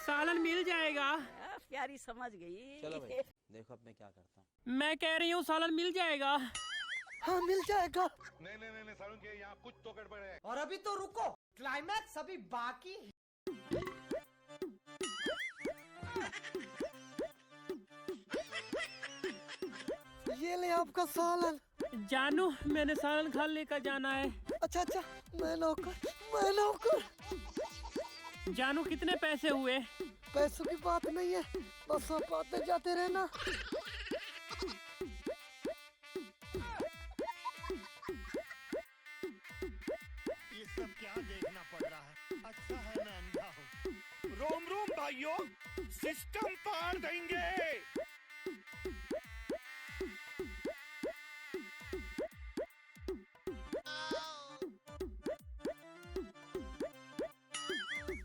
सालन मिल जाएगा। प्यारी समझ गई। चलो भाई देखो अब मैं क्या करता हूँ। मैं कह रही हूँ सालन मिल जाएगा। हाँ मिल जाएगा। नहीं सारुण के यहाँ कुछ तो गड़बड़ है। और अभी तो रुको, क्लाइमैक्स अभी बाकी है। ये ले आपका सालन। जानू मैंने सालन खा लेकर जाना है। अच्छा अच्छा, मैं नौकर। जानू कितने पैसे हुए? पैसों की बात नहीं है, बस आप आते जाते रहना। ये सब क्या देखना पड़ रहा है? अच्छा है मैं अंधा हूँ। रोम रोम भाइयों, सिस्टम पार देंगे।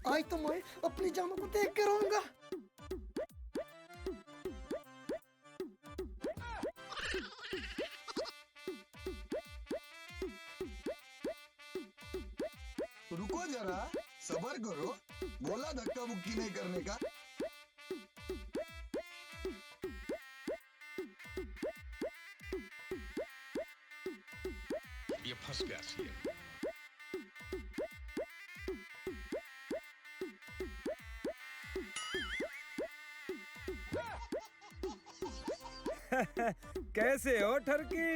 आज तो मैं अपनी जानों को देख कर रहूंगा। रुको जरा, सबर करो। बोला धक्का मुक्की नहीं करने का। ये फंस गया सीएम। कैसे हो ठरकी?